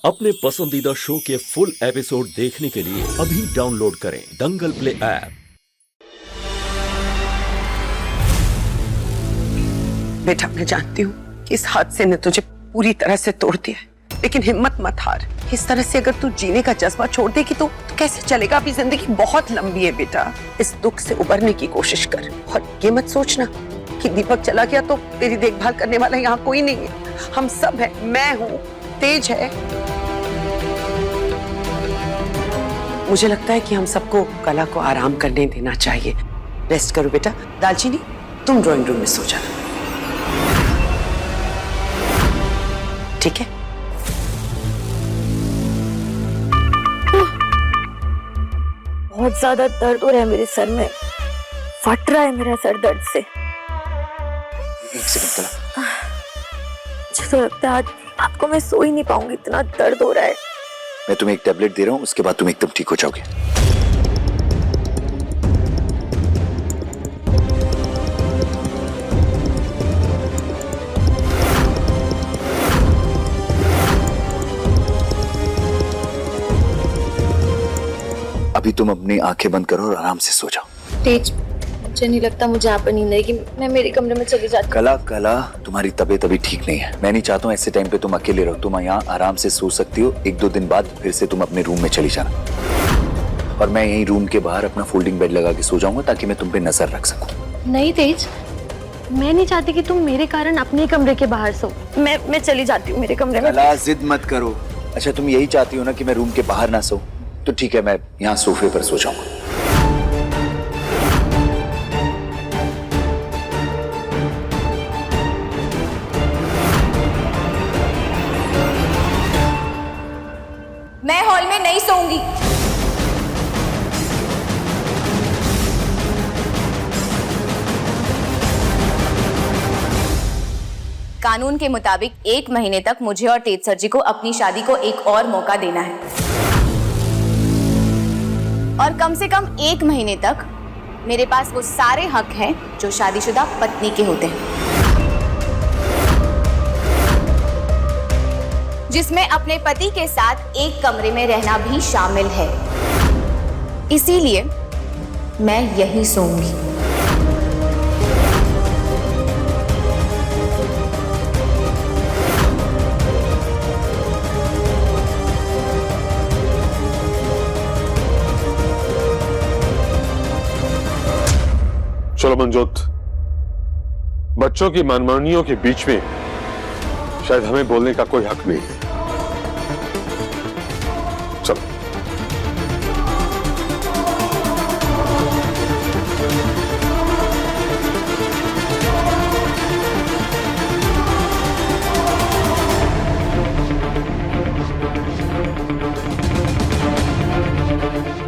अपने पसंदीदा शो के फुल एपिसोड देखने के लिए अभी डाउनलोड करें दंगल प्ले ऐप। बेटा, मैं जानती हूँ कि इस हादसे ने तुझे पूरी तरह से तोड़ दिया है, लेकिन हिम्मत मत हार। इस तरह से अगर तू जीने का जज्बा छोड़ देगी तो कैसे चलेगा? अभी जिंदगी बहुत लंबी है बेटा। इस दुख से उबरने की कोशिश कर और ये मत सोचना कि दीपक चला गया तो तेरी देखभाल करने वाला यहाँ कोई नहीं है। हम सब हैं, मैं हूँ, तेज है। मुझे लगता है कि हम सबको कला को आराम करने देना चाहिए। रेस्ट करो बेटा। दालचीनी, तुम ड्राइंग रूम में सो जाना, ठीक है? बहुत ज्यादा दर्द हो रहा है मेरे सर में, फट रहा है मेरा सर दर्द से। एक सेकंड कला। मुझे तो लगता है आज रात को मैं सो ही नहीं पाऊंगी, इतना दर्द हो रहा है। मैं तुम्हें एक टैबलेट दे रहा हूँ, उसके बाद तुम एकदम ठीक हो जाओगे। अभी तुम अपनी आंखें बंद करो और आराम से सो जाओ। तेज, मुझे नहीं लगता मुझे यहाँ पर नींद आएगी। मैं मेरे कमरे में चली जाती हूँ। कला, तुम्हारी तबीयत अभी ठीक नहीं है। मैं नहीं चाहता हूँ ऐसे टाइम पे तुम अकेले रहो। तुम यहाँ आराम से सो सकती हो। 1-2 दिन बाद फिर से तुम अपने रूम में चली जाना, और मैं यही रूम के बाहर अपना फोल्डिंग बेड लगा के सो जाऊंगा ताकि मैं तुम पे नजर रख सकूं। नहीं तेज, मैं नहीं चाहती कि तुम मेरे कारण अपने कमरे के बाहर सो। मैं चली जाती हूँ मेरे कमरे में। कला, जिद मत करो। अच्छा, तुम यही चाहती हो ना कि मैं रूम के बाहर ना सो? तो ठीक है, मैं यहाँ सोफे पर सो जाऊंगा। मैं हॉल में नहीं सोऊंगी। कानून के मुताबिक 1 महीने तक मुझे और तेज सर जी को अपनी शादी को एक और मौका देना है, और कम से कम 1 महीने तक मेरे पास वो सारे हक हैं जो शादीशुदा पत्नी के होते हैं, जिसमें अपने पति के साथ एक कमरे में रहना भी शामिल है। इसीलिए मैं यही सोऊंगी। चलो मंजोत, बच्चों की मनमानियों के बीच में शायद हमें बोलने का कोई हक नहीं है। चलो।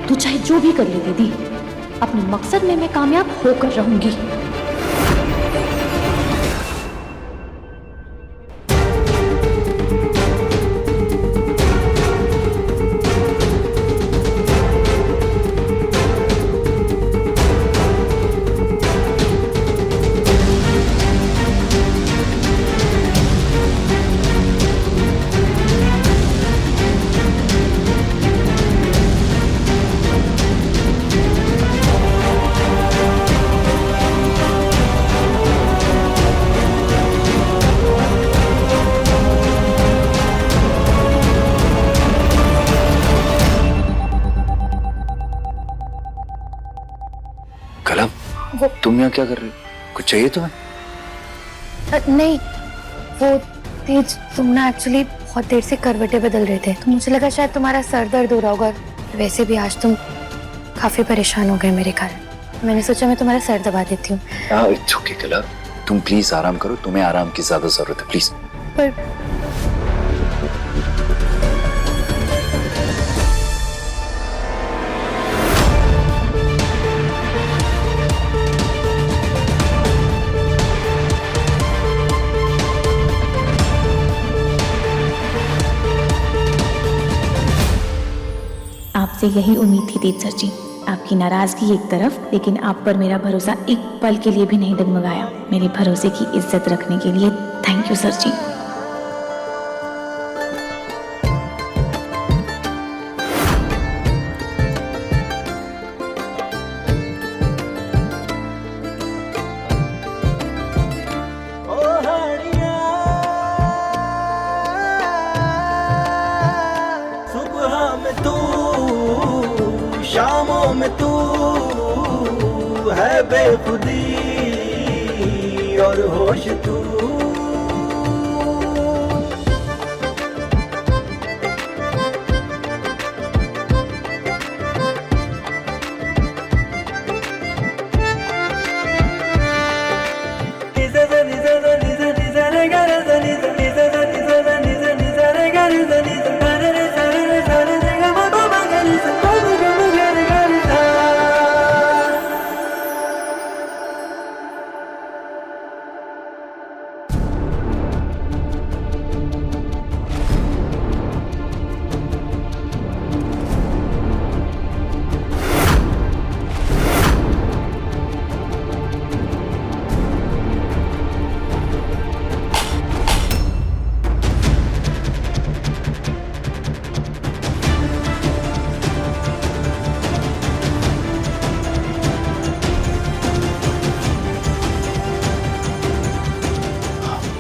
तू चाहे जो भी कर ले दीदी, अपने मकसद में मैं कामयाब होकर रहूंगी। कला, तुम यहाँ क्या कर रही हो? कुछ चाहिए तुम्हें? नहीं, वो तेज, तुम ना एक्चुअली बहुत देर से करवटें बदल रहे थे, तो मुझे लगा शायद तुम्हारा सर दर्द हो रहा होगा। वैसे भी आज तुम काफी परेशान हो गए मेरे कारण। मैंने सोचा मैं तुम्हारा सर दबा देती हूँ। इट्स ओके कला, तुम प्लीज आराम करो। तुम्हें आराम की ज्यादा जरूरत है, प्लीज। पर आपसे यही उम्मीद थी तेज सर जी। आपकी नाराजगी एक तरफ, लेकिन आप पर मेरा भरोसा एक पल के लिए भी नहीं डगमगाया। मेरे भरोसे की इज्जत रखने के लिए थैंक यू सर जी। तू, शामों में तू है बेखुदी और होश तू।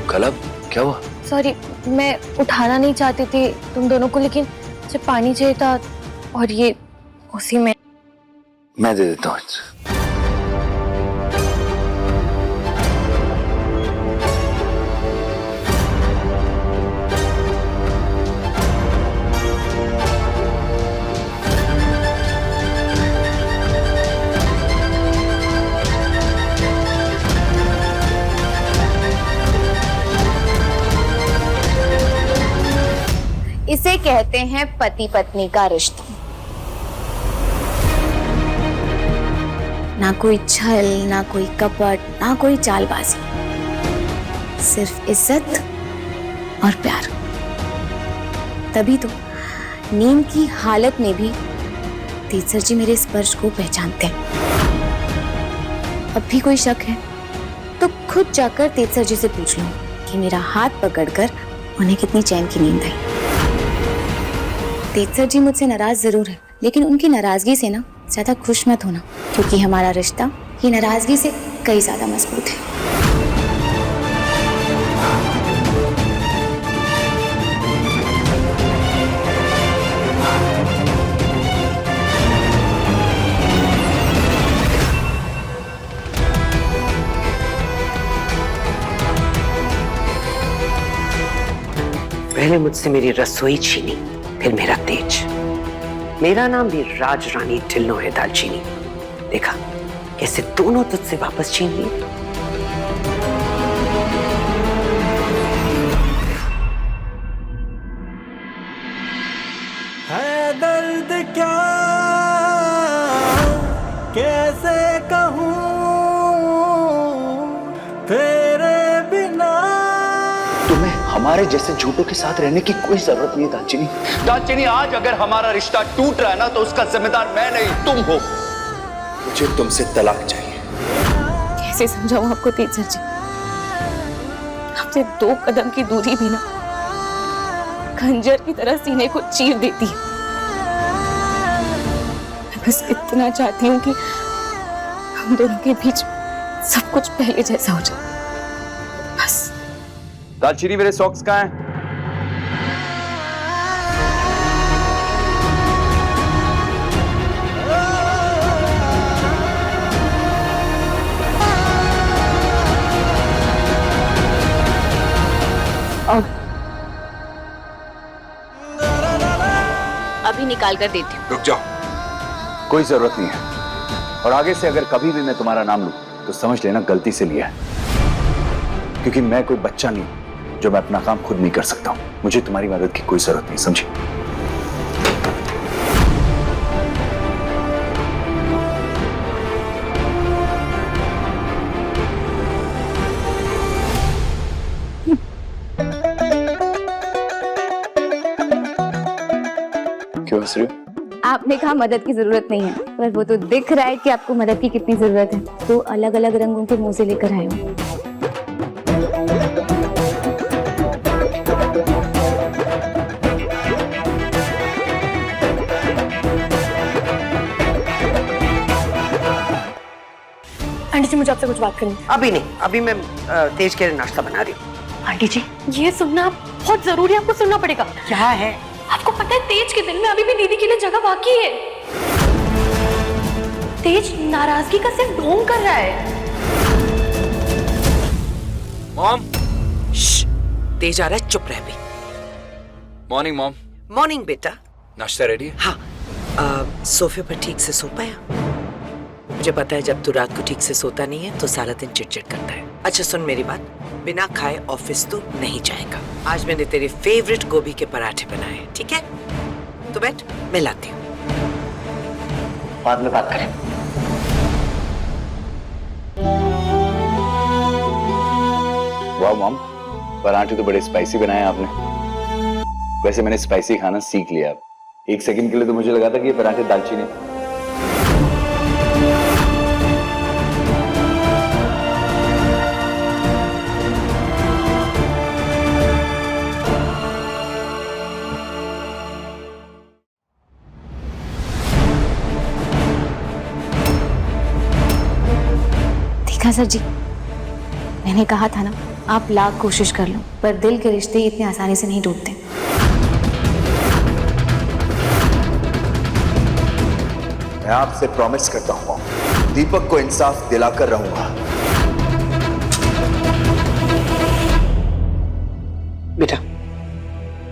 कल क्या हुआ? सॉरी, मैं उठाना नहीं चाहती थी तुम दोनों को, लेकिन जब पानी चाहिए था और ये उसी में। मैं दे देता हूँ। इसे कहते हैं पति पत्नी का रिश्ता। ना कोई छल, ना कोई कपट, ना कोई चालबाजी, सिर्फ इज्जत और प्यार। तभी तो नींद की हालत में भी तेजसर जी मेरे स्पर्श को पहचानते हैं। अब भी कोई शक है तो खुद जाकर तेजसर जी से पूछ लो कि मेरा हाथ पकड़कर उन्हें कितनी चैन की नींद आई। तेजसर जी मुझसे नाराज जरूर है, लेकिन उनकी नाराजगी से ना ज्यादा खुश मत होना, क्योंकि हमारा रिश्ता ये नाराजगी से कई ज्यादा मजबूत है। पहले मुझसे मेरी रसोई छीनी, फिर मेरा तेज। मेरा नाम भी राज रानी ढिल्लो है दालचीनी। देखा कैसे दोनों तुझसे वापस छीन लिए। है दर्द क्या कैसे कहूँ तेरे बिना। तुम्हें हमारे जैसे झूठों के साथ रहने की कोई जरूरत नहीं है दालचीनी। दालचीनी, आज अगर हमारा रिश्ता टूट रहा है ना, तो उसका जिम्मेदार मैं नहीं तुम हो। मुझे तुमसे तलाक चाहिए। कैसे समझाऊं आपको तेजसर जी, आपसे 2 कदम की दूरी भी ना खंजर की तरह सीने को चीर देती है। मैं बस इतना चाहती हूँ कि हम दोनों के बीच सब कुछ पहले जैसा हो जाए, बस। दालचीनी, मेरे सॉक्स कहाँ हैं? अभी निकाल कर देती हूँ। रुक जाओ, कोई जरूरत नहीं है। और आगे से अगर कभी भी मैं तुम्हारा नाम लूं तो समझ लेना गलती से लिया है, क्योंकि मैं कोई बच्चा नहीं जो मैं अपना काम खुद नहीं कर सकता हूं। मुझे तुम्हारी मदद की कोई जरूरत नहीं, समझी? क्यों हंस रही हो? आपने कहा मदद की जरूरत नहीं है, पर वो तो दिख रहा है कि आपको मदद की कितनी जरूरत है। तो अलग अलग रंगों के मोजे लेकर आए हूँ। आंटी जी, मुझे आपसे कुछ बात करनी है। अभी नहीं, अभी मैं तेज के लिए नाश्ता बना रही हूँ। आंटी जी, ये सुनना बहुत जरूरी है, आपको सुनना पड़ेगा। क्या है? आपको पता है तेज के दिल में अभी भी दीदी के लिए जगह बाकी है। तेज नाराजगी का सिर्फ ढोंग कर रहा है। मॉम। तेज आ रहा है, चुप रह भी। Morning mom. मॉर्निंग बेटा। नाश्ता रेडी है? हाँ, सोफे पर ठीक से सो पाया? मुझे पता है जब तू रात को ठीक से सोता नहीं है तो सारा दिन चिड़चिड़ करता है। अच्छा सुन मेरी बात, बिना खाए ऑफिस तो नहीं जाएगा। आज मैंने तेरे फेवरेट गोभी के पराठे बनाए, ठीक है? तो बैठ, मैं लाती हूँ। बाद में बात करें। वाह मॉम, पराठे तो बड़े स्पाइसी बनाए आपने। वैसे मैंने स्पाइसी खाना सीख लिया अब। एक सेकंड के लिए तो मुझे लगा था कि ये पराठे दालचीनी। देखा सर जी, मैंने कहा था ना, आप लाख कोशिश कर लो पर दिल के रिश्ते इतनी आसानी से नहीं टूटते। मैं आपसे प्रॉमिस करता हूं दीपक को इंसाफ दिलाकर रहूंगा। बेटा,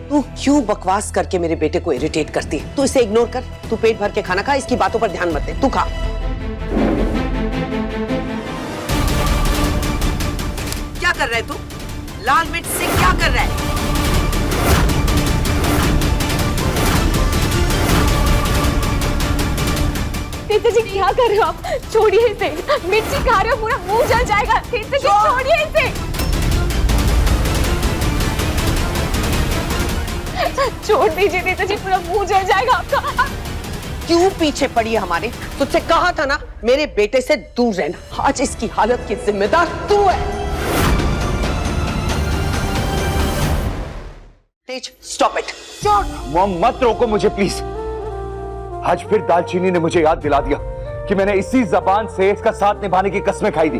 तू क्यों बकवास करके मेरे बेटे को इरिटेट करती है? तू इसे इग्नोर कर। तू पेट भर के खाना खा, इसकी बातों पर ध्यान मत दे। तू खा। क्या कर रहा है तू? लाल मिर्च से क्या कर रहा है? तीर्थ जी क्या कर रहे हो आप? छोड़िए इसे, मिर्ची खा रहे हो, पूरा मुंह जल जाएगा। तीर्थ जी छोड़िए इसे, छोड़ दीजिए तीर्थ जी, पूरा मुंह जल जाएगा आपका। क्यों पीछे पड़ी है हमारे? तुझसे कहा था ना मेरे बेटे से दूर रहना। आज इसकी हालत की जिम्मेदार तू है। तेज, स्टॉप इट। मॉम मत रोको मुझे प्लीज। आज फिर दालचीनी ने मुझे याद दिला दिया कि मैंने इसी जबान से इसका साथ निभाने की कस्में खाई थी,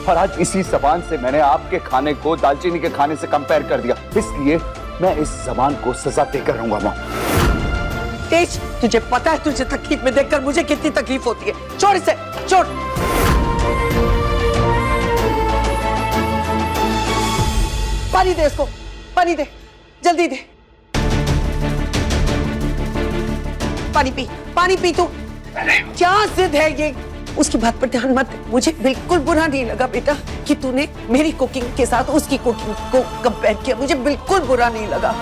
और आज इसी जबान से मैंने आपके खाने को दालचीनी के खाने से कंपेयर कर दिया। इसलिए मैं इस जबान को सजा देकर रहूंगा मॉम। तेज, तुझे पता है तुझे तकलीफ में देखकर मुझे कितनी तकलीफ होती है। छोड़ इसे, छोड़। पानी दे इसको, पानी दे, जल्दी दे। पानी पी, पानी पी। तू क्या जिद है ये? उसकी बात पर ध्यान मत दे। मुझे बिल्कुल बुरा नहीं लगा बेटा कि तूने मेरी कुकिंग के साथ उसकी कुकिंग को कंपेयर किया। मुझे बिल्कुल बुरा नहीं लगा।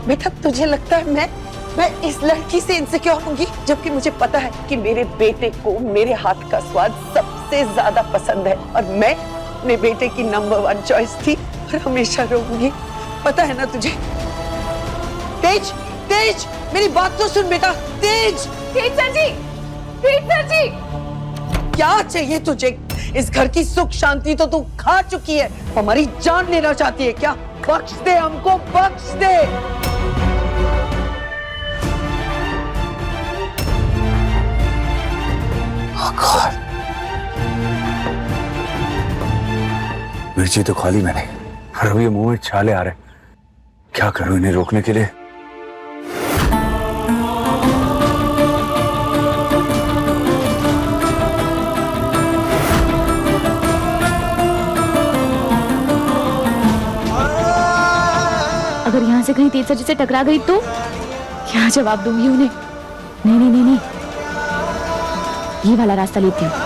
बेटा तुझे लगता है मैं इस लड़की से इनसिक्योर होंगी, जबकि मुझे पता है कि मेरे बेटे को मेरे हाथ का स्वाद सबसे ज्यादा पसंद है और मैं अपने बेटे की नंबर 1 चॉइस थी और हमेशा रहूंगी। पता है ना तुझे? तेज, तेज, मेरी बात तो सुन बेटा। तेज, तेज सर जी, तेज सर जी, क्या चाहिए तुझे? इस घर की सुख शांति तो तू खा चुकी है। हमारी जान लेना चाहती है क्या? बख्श दे हमको, बख्श दे। मिर्ची तो खा ली मैंने, और अब ये मुंह में छाले आ रहे। क्या करूं इन्हें रोकने के लिए? अगर यहाँ से कहीं तेज सर जी से टकरा गई तो क्या जवाब दूंगी उन्हें? नहीं नहीं नहीं नहीं, ये वाला रास्ता लेती हूँ।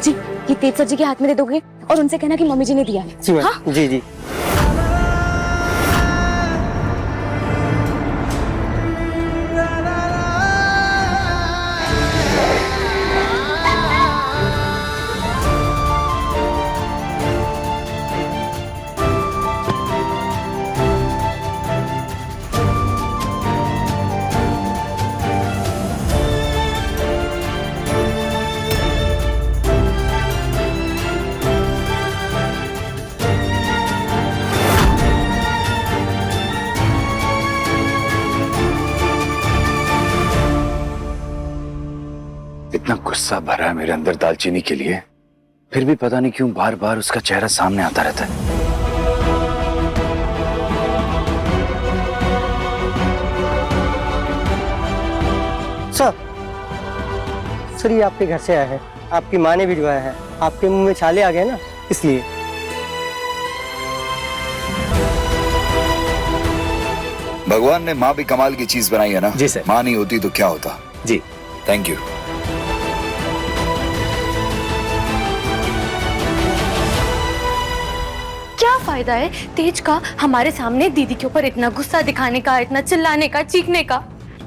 जी, ये तेज सर जी के हाथ में दे दोगे और उनसे कहना कि मम्मी जी ने दिया है। हाँ? जी जी। गुस्सा भरा है मेरे अंदर दालचीनी के लिए, फिर भी पता नहीं क्यों बार बार उसका चेहरा सामने आता रहता है। सर ये आपके घर से आया है, आपकी माँ ने भिजवाया है। आपके मुंह में छाले आ गए ना, इसलिए। भगवान ने माँ भी कमाल की चीज बनाई है ना। जी सर। माँ नहीं होती तो क्या होता। जी थैंक यू। क्या फायदा है तेज का हमारे सामने दीदी के ऊपर इतना गुस्सा दिखाने का, इतना चिल्लाने का, चीखने का?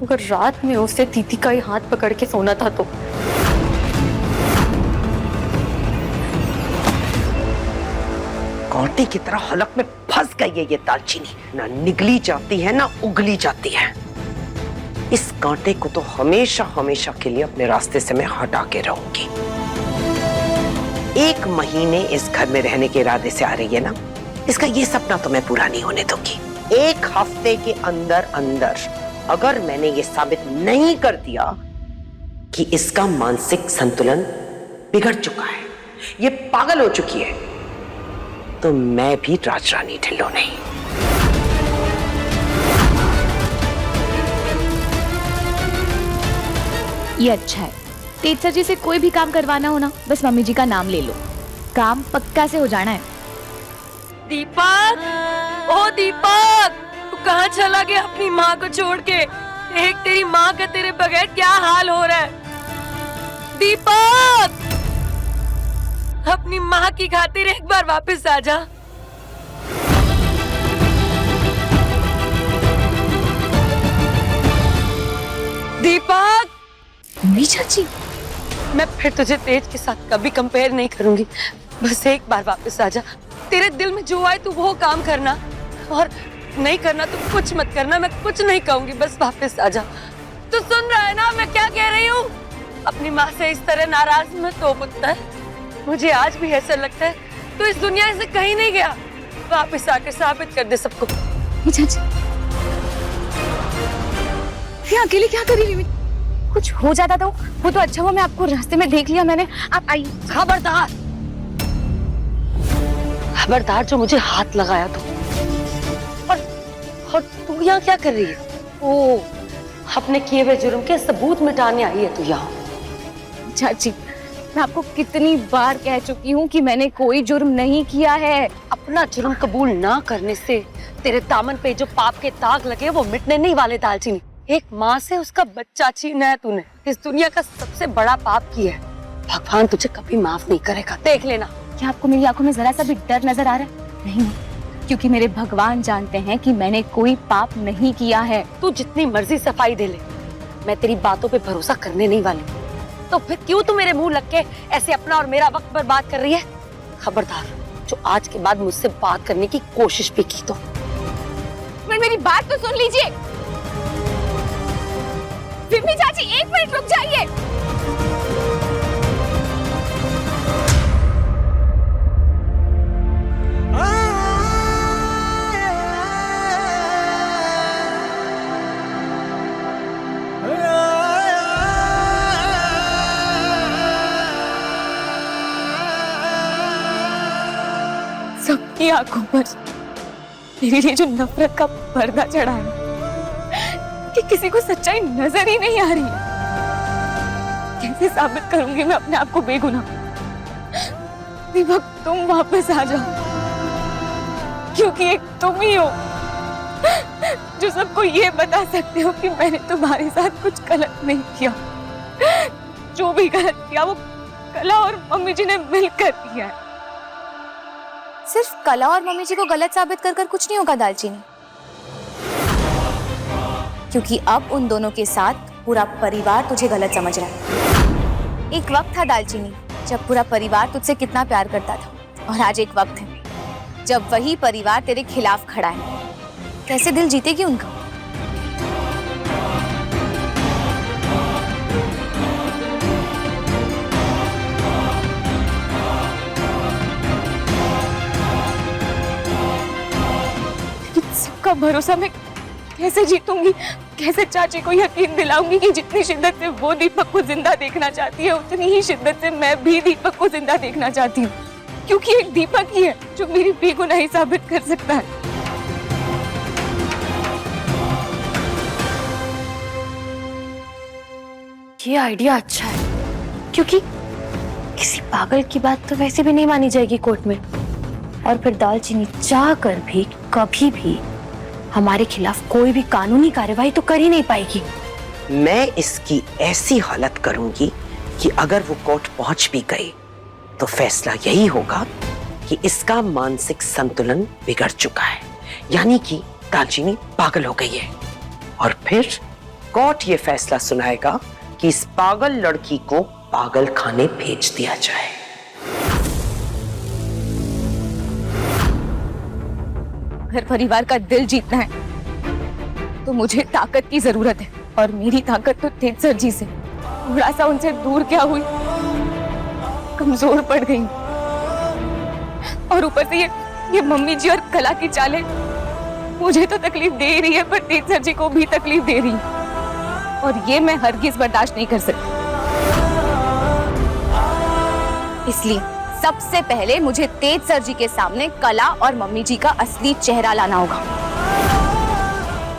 अगर रात में उसे दीदी का ही हाथ पकड़ के सोना था तो। कांटे की तरह हलक में फंस गई है ये दालचीनी, ना निगली जाती है ना उगली जाती है। इस कांटे को तो हमेशा हमेशा के लिए अपने रास्ते से मैं हटा के रहूंगी। 1 महीने इस घर में रहने के इरादे से आ रही है ना, इसका ये सपना तो मैं पूरा नहीं होने दूंगी। 1 हफ्ते के अंदर अंदर अगर मैंने ये साबित नहीं कर दिया कि इसका मानसिक संतुलन बिगड़ चुका है, ये पागल हो चुकी है, तो मैं भी राजरानी ढिल्लो नहीं। ये अच्छा है। तेज सर जी से कोई भी काम करवाना हो ना, बस मम्मी जी का नाम ले लो, काम पक्का से हो जाना है। दीपक, ओ दीपक, तू कहाँ चला गया अपनी माँ को छोड़ के? एक तेरी माँ का तेरे बगैर क्या हाल हो रहा है? दीपक, अपनी माँ की खातिर एक बार वापस आ जा। दीपक, मम्मी चाची, मैं फिर तुझे तेज के साथ कभी कंपेयर नहीं करूंगी, बस एक बार वापस आ जा। तेरे दिल में जो आए तू वो काम करना, और नहीं करना तो कुछ मत करना, मैं कुछ नहीं कहूंगी, बस वापस आ जा। तू सुन रहा है ना मैं क्या कह रही हूँ? अपनी माँ से इस तरह नाराज मत हो पुत्र। मुझे आज भी ऐसा लगता है तू इस दुनिया से कहीं नहीं गया। वापस आकर साबित कर दे सबको। चाची, ये अकेले क्या कर रही है? कुछ हो जाता तो वो तो अच्छा हुआ मैं आपको रास्ते में देख लिया मैंने। आप आइए। खबरदार, खबरदार जो मुझे हाथ लगाया तो। और तू यहाँ क्या कर रही है? ओ, अपने किए हुए जुर्म के सबूत मिटाने आई है तू यहाँ। चाची, मैं आपको कितनी बार कह चुकी हूँ कि मैंने कोई जुर्म नहीं किया है। अपना जुर्म कबूल ना करने से तेरे दामन पे जो पाप के दाग लगे वो मिटने नहीं वाले दालचीनी। एक माँ से उसका बच्चा छीना है तूने, इस दुनिया का सबसे बड़ा पाप किया है। भगवान तुझे कभी माफ नहीं करेगा, देख लेना। क्या आपको मेरी आंखों में जरा सा भी डर नजर आ रहा है? नहीं, क्योंकि मेरे भगवान जानते हैं कि मैंने कोई पाप नहीं किया है। तू जितनी मर्जी सफाई दे ले, मैं तेरी बातों पे भरोसा करने नहीं वाली। तो फिर क्यों तू मेरे मुंह लग के ऐसे अपना और मेरा वक्त बर्बाद कर रही है? खबरदार, जो आज के बाद मुझसे बात करने की कोशिश भी की तो। मेरी बात तो सुन लीजिए। विम्मी चाची, 1 मिनट रुक जाइए। सबकी आंखों पर मेरे लिए जो नफरत का पर्दा चढ़ा है कि किसी को सच्चाई नजर ही नहीं आ रही है। कैसे साबित करूंगी मैं अपने आप को बेगुनाह? दीपक, तुम वापस आ जाओ, क्योंकि एक तुम ही हो जो सबको ये बता सकते हो कि मैंने तुम्हारे साथ कुछ गलत नहीं किया। जो भी गलत किया वो कला और मम्मी जी ने मिलकर किया है। सिर्फ कला और मम्मी जी को गलत साबित कर कर कुछ नहीं होगा दालचीनी, क्योंकि अब उन दोनों के साथ पूरा परिवार तुझे गलत समझ रहा है। एक वक्त था दालचीनी जब पूरा परिवार तुझसे कितना प्यार करता था, और आज एक वक्त है जब वही परिवार तेरे खिलाफ खड़ा है। कैसे दिल जीतेगी उनका? सबका भरोसा मैं कैसे जीतूंगी? कैसे चाची को यकीन दिलाऊंगी कि जितनी शिद्दत से वो दीपक को जिंदा देखना चाहती है उतनी ही शिद्दत से मैं भी दीपक को जिंदा देखना चाहती हूँ, क्योंकि एक दीपक ही है जो मेरी बेगुनाही साबित कर सकता है। ये आइडिया अच्छा है, क्योंकि किसी पागल की बात तो वैसे भी नहीं मानी जाएगी कोर्ट में, और फिर दालचीनी चाह कर भी कभी भी हमारे खिलाफ कोई भी कानूनी कार्यवाही तो कर ही नहीं पाएगी। मैं इसकी ऐसी हालत करूंगी कि अगर वो कोर्ट पहुंच भी गई तो फैसला यही होगा कि इसका मानसिक संतुलन बिगड़ चुका है, यानी कि दालचीनी पागल हो गई है। और फिर कोर्ट ये फैसला सुनाएगा कि इस पागल लड़की को पागल खाने भेज दिया जाए। घर परिवार का दिल जीतना है तो मुझे ताकत की जरूरत है, और मेरी ताकत तो तेज सर जी से। थोड़ा सा उनसे दूर क्या हुई, कमजोर पड़ गई। और ऊपर से ये मम्मी जी और कला की चालें मुझे तो तकलीफ दे रही है, पर तेज सर जी को भी तकलीफ दे रही है, और ये मैं हरगिज बर्दाश्त नहीं कर सकती। इसलिए सबसे पहले मुझे तेज सर जी के सामने कला और मम्मी जी का असली चेहरा लाना होगा।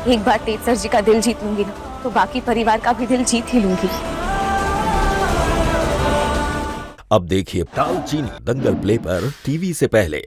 एक बार तेज सर जी का दिल जीत लूंगी ना, तो बाकी परिवार का भी दिल जीत ही लूंगी। अब देखिए दालचीनी दंगल प्ले पर टीवी से पहले।